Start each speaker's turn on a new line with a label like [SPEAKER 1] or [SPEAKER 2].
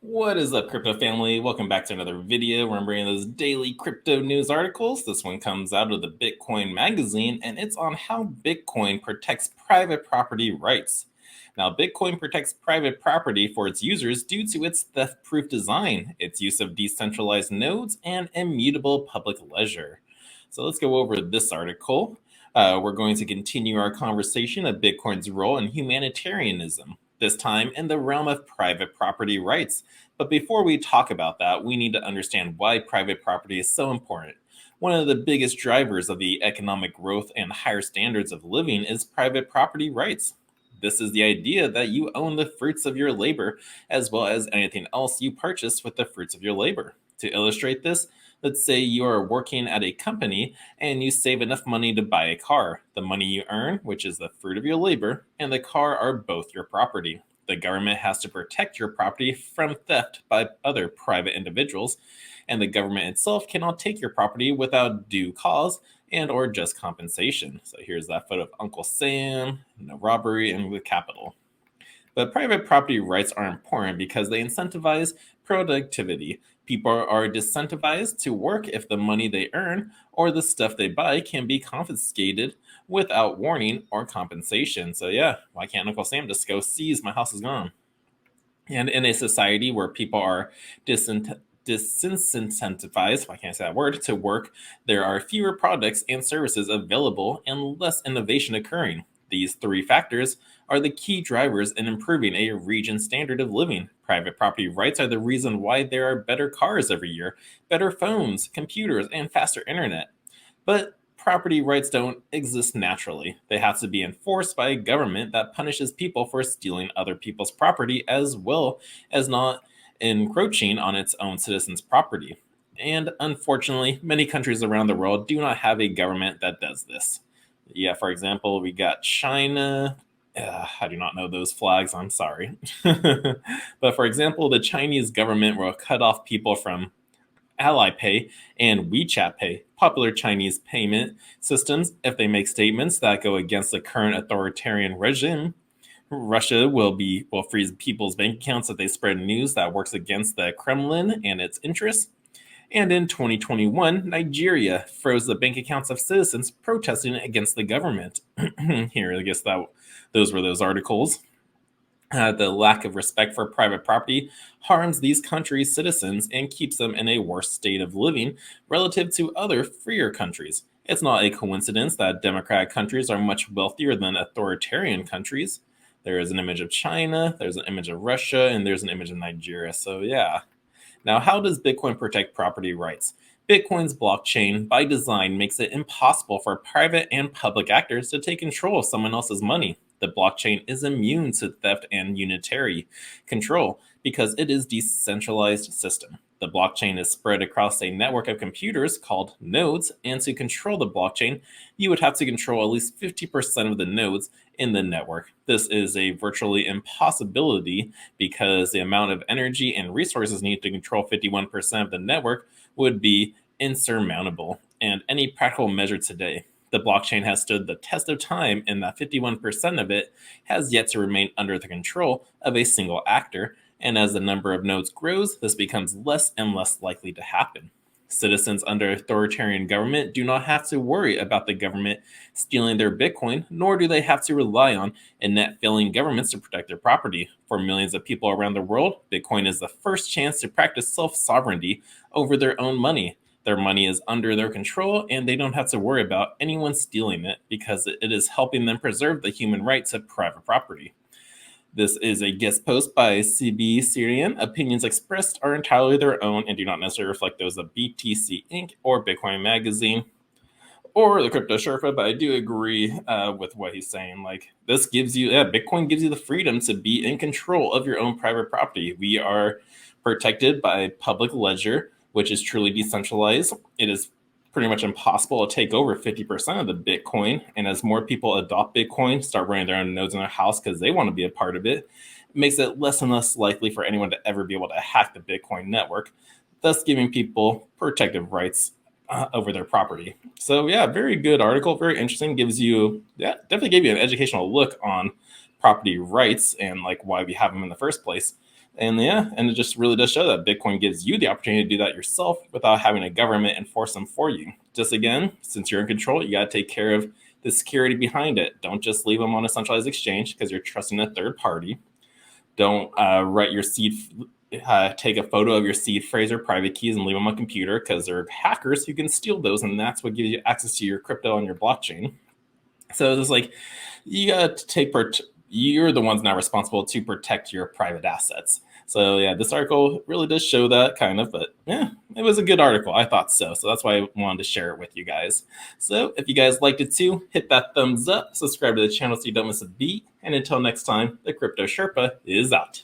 [SPEAKER 1] What is up, crypto family? Welcome back to another video where I'm bringing those daily crypto news articles. This one comes out of the Bitcoin magazine, and it's on how Bitcoin protects private property rights. Now, Bitcoin protects private property for its users due to its theft-proof design, its use of decentralized nodes, and immutable public ledger. So let's go over this article. We're going to continue our conversation of Bitcoin's role in humanitarianism, this time in the realm of private property rights. But before we talk about that, we need to understand why private property is so important. One of the biggest drivers of the economic growth and higher standards of living is private property rights. This is the idea that you own the fruits of your labor, as well as anything else you purchase with the fruits of your labor. To illustrate this, let's say you are working at a company and you save enough money to buy a car. The money you earn, which is the fruit of your labor, and the car are both your property. The government has to protect your property from theft by other private individuals, and the government itself cannot take your property without due cause and or just compensation. So here's that photo of Uncle Sam, no robbery, and with capital. But private property rights are important because they incentivize productivity. People are disincentivized to work if the money they earn or the stuff they buy can be confiscated without warning or compensation. So yeah, why can't Uncle Sam just go seize my house is gone? And in a society where people are disincentivized, I can't say that word, to work, there are fewer products and services available and less innovation occurring. These three factors are the key drivers in improving a region's standard of living. Private property rights are the reason why there are better cars every year, better phones, computers, and faster internet. But property rights don't exist naturally. They have to be enforced by a government that punishes people for stealing other people's property as well as not encroaching on its own citizens' property. And unfortunately, many countries around the world do not have a government that does this. Yeah, for example, we got China. I do not know those flags, I'm sorry. But for example, the Chinese government will cut off people from Alipay and WeChat Pay, popular Chinese payment systems, if they make statements that go against the current authoritarian regime. Russia will freeze people's bank accounts if they spread news that works against the Kremlin and its interests. And in 2021, Nigeria froze the bank accounts of citizens protesting against the government. Here, I guess that those were those articles. The lack of respect for private property harms these countries' citizens and keeps them in a worse state of living relative to other freer countries. It's not a coincidence that democratic countries are much wealthier than authoritarian countries. There is an image of China, there's an image of Russia, and there's an image of Nigeria. So, yeah. Now, how does Bitcoin protect property rights? Bitcoin's blockchain, by design, makes it impossible for private and public actors to take control of someone else's money. The blockchain is immune to theft and unitary control because it is a decentralized system. The blockchain is spread across a network of computers called nodes, and to control the blockchain, you would have to control at least 50% of the nodes in the network. This is a virtually impossibility because the amount of energy and resources needed to control 51% of the network would be insurmountable, and any practical measure today. The blockchain has stood the test of time, and that 51% of it has yet to remain under the control of a single actor. And as the number of nodes grows, this becomes less and less likely to happen. Citizens under authoritarian government do not have to worry about the government stealing their Bitcoin, nor do they have to rely on inept failing governments to protect their property. For millions of people around the world, Bitcoin is the first chance to practice self-sovereignty over their own money. Their money is under their control, and they don't have to worry about anyone stealing it because it is helping them preserve the human right to private property. This is a guest post by CB Syrian. Opinions expressed are entirely their own and do not necessarily reflect those of BTC Inc. or Bitcoin Magazine or the Crypto Sherpa, but I do agree with what he's saying. Like, this gives you, Bitcoin gives you the freedom to be in control of your own private property. We are protected by public ledger, which is truly decentralized. It is pretty much impossible to take over 50% of the Bitcoin. And as more people adopt Bitcoin, start running their own nodes in their house because they want to be a part of it, it makes it less and less likely for anyone to ever be able to hack the Bitcoin network, thus giving people protective rights over their property. So yeah, very good article, very interesting. Gives you, definitely gave you an educational look on property rights and like why we have them in the first place. And yeah, and it just really does show that Bitcoin gives you the opportunity to do that yourself without having a government enforce them for you. Just again, since you're in control, you got to take care of the security behind it. Don't just leave them on a centralized exchange because you're trusting a third party. Don't write your seed, take a photo of your seed phrase or private keys and leave them on a computer because there are hackers who can steal those, and that's what gives you access to your crypto on your blockchain. So it's like you got to take part. You're the ones now responsible to protect your private assets. So yeah, this article really does show that kind of, but yeah, it was a good article. I thought so. So that's why I wanted to share it with you guys. So if you guys liked it too, hit that thumbs up, subscribe to the channel so you don't miss a beat. And until next time, the Crypto Sherpa is out.